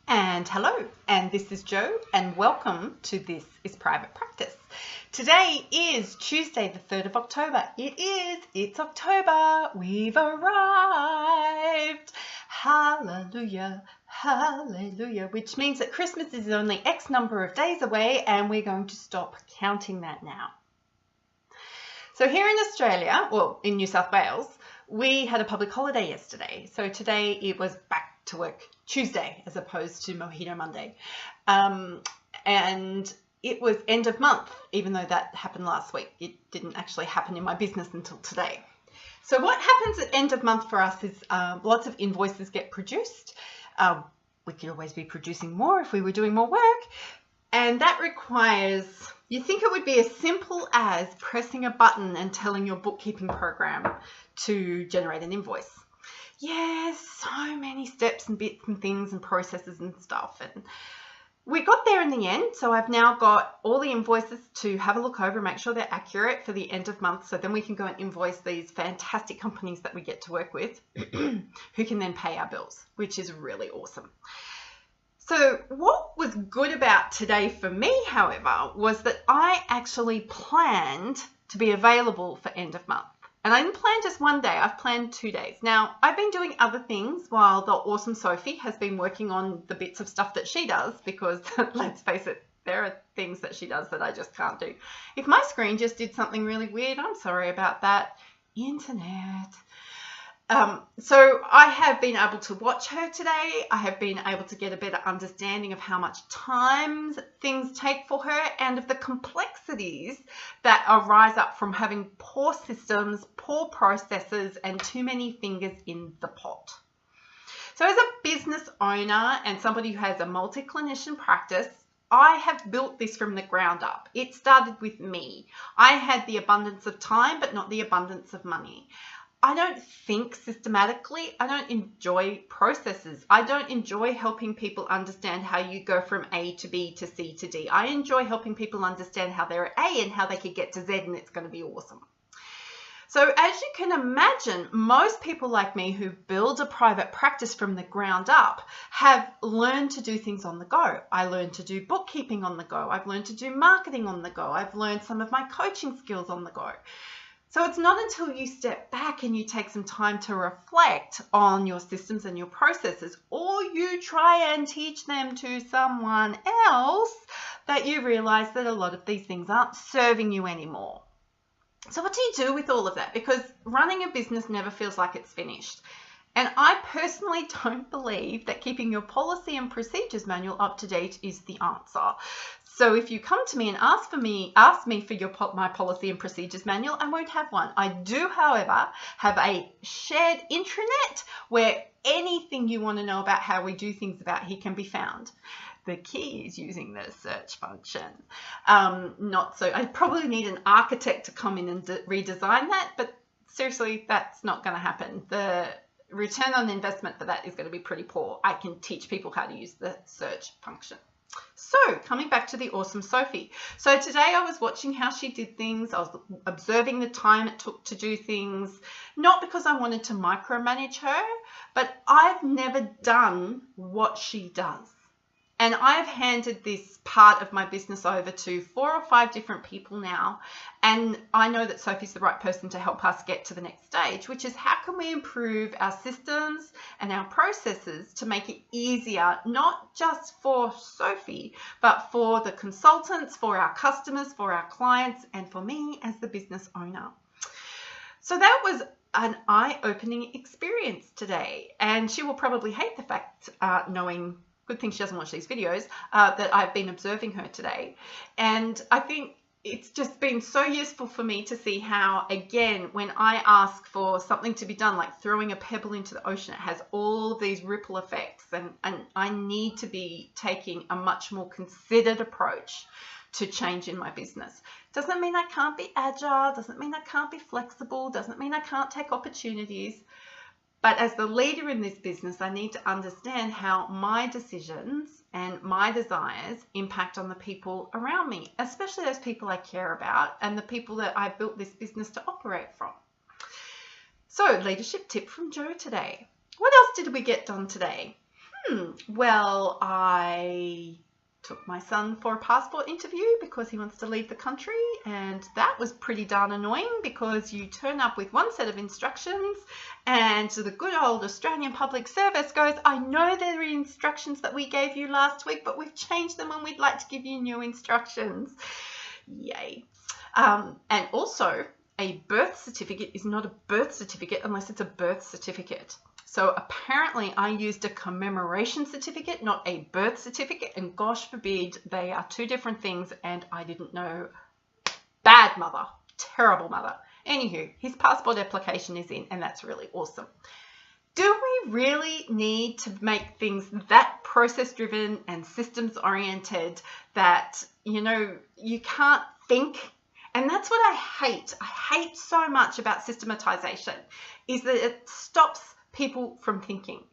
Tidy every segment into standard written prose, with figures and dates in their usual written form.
And hello, and this is Jo, and welcome to This is Private Practice. Today is Tuesday, the 3rd of October. It's October, we've arrived. Hallelujah, hallelujah, which means that Christmas is only X number of days away, and we're going to stop counting that now. So here in Australia, well, in New South Wales, we had a public holiday yesterday. So today it was back to work Tuesday as opposed to Mojito Monday. And it was end of month, even though that happened last week. It didn't actually happen in my business until today. So what happens at end of month for us is lots of invoices get produced. We could always be producing more if we were doing more work. And that requires, you think it would be as simple as pressing a button and telling your bookkeeping program to generate an invoice. Yes, so many steps and bits and things and processes and stuff. And we got there in the end. So I've now got all the invoices to have a look over and make sure they're accurate for the end of month. So then we can go and invoice these fantastic companies that we get to work with who can then pay our bills, which is really awesome. So what was good about today for me, however, was that I actually planned to be available for end of month. And I didn't plan just one day, I've planned 2 days. Now, I've been doing other things while the awesome Sophie has been working on the bits of stuff that she does because, let's face it, there are things that she does that I just can't do. If my screen just did something really weird, I'm sorry about that. Internet. So I have been able to watch her today. I have been able to get a better understanding of how much time things take for her and of the complexities that arise up from having poor systems, poor processes, and too many fingers in the pot. So as a business owner and somebody who has a multi-clinician practice, I have built this from the ground up. It started with me. I had the abundance of time, but not the abundance of money. I don't think systematically. I don't enjoy processes. I don't enjoy helping people understand how you go from A to B to C to D. I enjoy helping people understand how they're at A and how they could get to Z, and it's going to be awesome. So as you can imagine, most people like me who build a private practice from the ground up have learned to do things on the go. I learned to do bookkeeping on the go. I've learned to do marketing on the go. I've learned some of my coaching skills on the go. So it's not until you step back and you take some time to reflect on your systems and your processes, or you try and teach them to someone else, that you realize that a lot of these things aren't serving you anymore. So what do you do with all of that? Because running a business never feels like it's finished. And I personally don't believe that keeping your policy and procedures manual up to date is the answer. So if you come to me and ask me for my policy and procedures manual, I won't have one. I do, however, have a shared intranet where anything you want to know about how we do things about here can be found. The key is using the search function. I probably need an architect to come in and redesign that, but seriously, that's not going to happen. The return on investment for that is going to be pretty poor. I can teach people how to use the search function. So coming back to the awesome Sophie. So today I was watching how she did things. I was observing the time it took to do things, not because I wanted to micromanage her, but I've never done what she does. And I've handed this part of my business over to 4 or 5 different people now. And I know that Sophie's the right person to help us get to the next stage, which is how can we improve our systems and our processes to make it easier, not just for Sophie, but for the consultants, for our customers, for our clients, and for me as the business owner. So that was an eye-opening experience today. And she will probably hate the fact, knowing, good thing she doesn't watch these videos, that I've been observing her today. And I think it's just been so useful for me to see how, again, when I ask for something to be done, like throwing a pebble into the ocean, it has all of these ripple effects. And I need to be taking a much more considered approach to change in my business. Doesn't mean I can't be agile, doesn't mean I can't be flexible, doesn't mean I can't take opportunities. But as the leader in this business, I need to understand how my decisions and my desires impact on the people around me, especially those people I care about and the people that I built this business to operate from. So, leadership tip from Jo today. What else did we get done today? Well, I took my son for a passport interview because he wants to leave the country, and that was pretty darn annoying because you turn up with one set of instructions and the good old Australian Public Service goes, I know there are instructions that we gave you last week, but we've changed them and we'd like to give you new instructions. Yay. And also, a birth certificate is not a birth certificate unless it's a birth certificate. So apparently I used a commemoration certificate, not a birth certificate, and gosh forbid, they are two different things, and I didn't know. Bad mother, terrible mother. Anywho, his passport application is in, and that's really awesome. Do we really need to make things that process-driven and systems-oriented that, you know, you can't think? And that's what I hate. I hate so much about systematization, is that it stops people from thinking.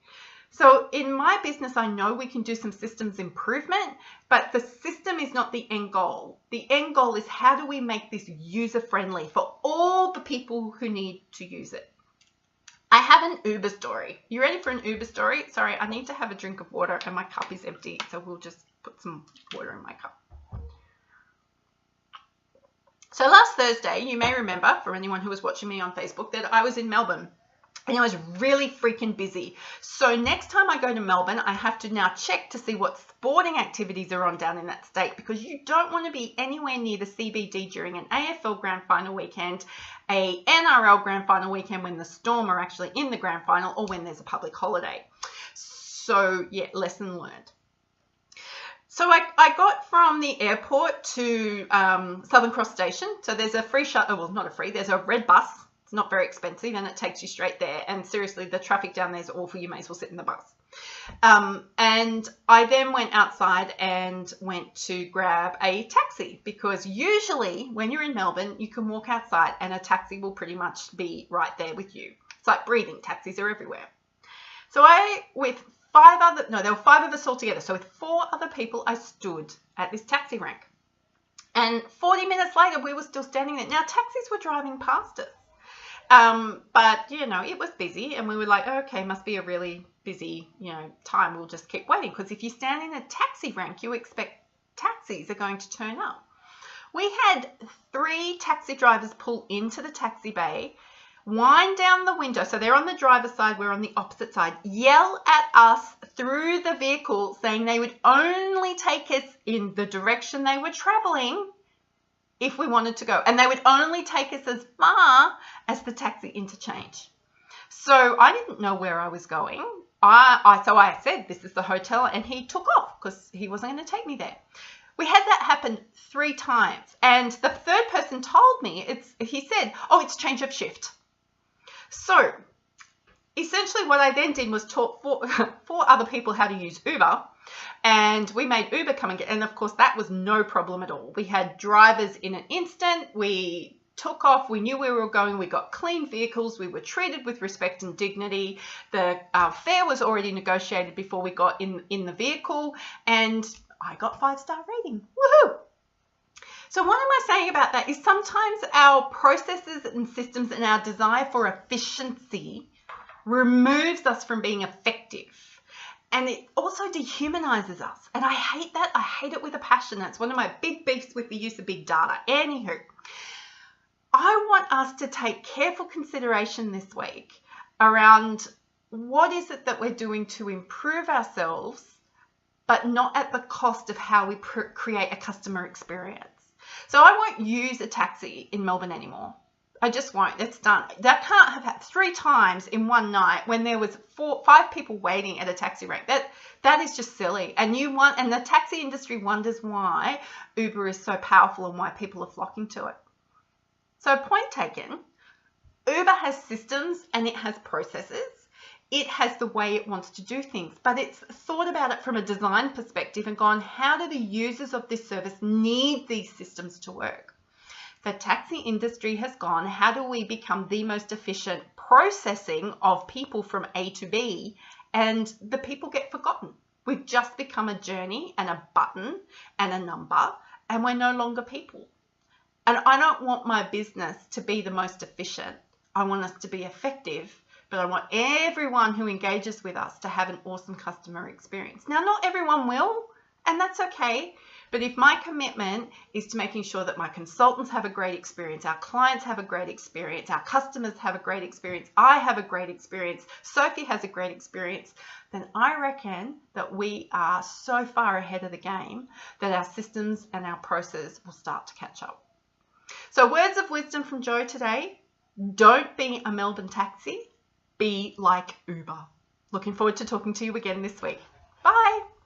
So in my business, I know we can do some systems improvement, but the system is not the end goal. The end goal is how do we make this user-friendly for all the people who need to use it. I have an Uber story. You ready for an Uber story? Sorry, I need to have a drink of water and my cup is empty, so we'll just put some water in my cup. So last Thursday, you may remember, for anyone who was watching me on Facebook, that I was in Melbourne. And I was really freaking busy. So next time I go to Melbourne, I have to now check to see what sporting activities are on down in that state, because you don't want to be anywhere near the CBD during an AFL Grand Final weekend, a NRL Grand Final weekend when the Storm are actually in the Grand Final, or when there's a public holiday. So yeah, lesson learned. So I got from the airport to Southern Cross Station. So there's a free shuttle, well, not a free, there's a red bus. It's not very expensive and it takes you straight there. And seriously, the traffic down there is awful. You may as well sit in the bus. And I then went outside and went to grab a taxi, because usually when you're in Melbourne, you can walk outside and a taxi will pretty much be right there with you. It's like breathing. Taxis are everywhere. So there were 5 of us all together. So with 4 other people, I stood at this taxi rank. And 40 minutes later, we were still standing there. Now, taxis were driving past us. But, you know, it was busy and we were like, okay, must be a really busy, you know, time. We'll just keep waiting, because if you stand in a taxi rank, you expect taxis are going to turn up. We had 3 taxi drivers pull into the taxi bay, wind down the window. So they're on the driver's side, we're on the opposite side, yell at us through the vehicle saying they would only take us in the direction they were traveling if we wanted to go. And they would only take us as far as the taxi interchange. So I didn't know where I was going. So I said, this is the hotel, and he took off because he wasn't going to take me there. We had that happen 3 times. And the third person told me, he said, oh, it's change of shift. So essentially what I then did was taught 4 other people how to use Uber. And we made Uber come and get, and of course that was no problem at all. We had drivers in an instant. We took off. We knew where we were going. We got clean vehicles. We were treated with respect and dignity. Our fare was already negotiated before we got in the vehicle, and I got 5-star rating. Woohoo! So what am I saying about that is sometimes our processes and systems and our desire for efficiency removes us from being effective. And it also dehumanizes us. And I hate that. I hate it with a passion. That's one of my big beefs with the use of big data. Anywho, I want us to take careful consideration this week around what is it that we're doing to improve ourselves, but not at the cost of how we create a customer experience. So I won't use a taxi in Melbourne anymore. I just won't. It's done. That can't have happened 3 times in one night when there was 5 people waiting at a taxi rank. That is just silly. And the taxi industry wonders why Uber is so powerful and why people are flocking to it. So point taken. Uber has systems and it has processes. It has the way it wants to do things, but it's thought about it from a design perspective and gone, how do the users of this service need these systems to work? The taxi industry has gone, how do we become the most efficient processing of people from A to B, and the people get forgotten. We've just become a journey and a button and a number, and we're no longer people. And I don't want my business to be the most efficient. I want us to be effective, but I want everyone who engages with us to have an awesome customer experience. Now, not everyone will, and that's okay. But if my commitment is to making sure that my consultants have a great experience, our clients have a great experience, our customers have a great experience, I have a great experience, Sophie has a great experience, then I reckon that we are so far ahead of the game that our systems and our process will start to catch up. So words of wisdom from Jo today: don't be a Melbourne Taxi, be like Uber. Looking forward to talking to you again this week. Bye.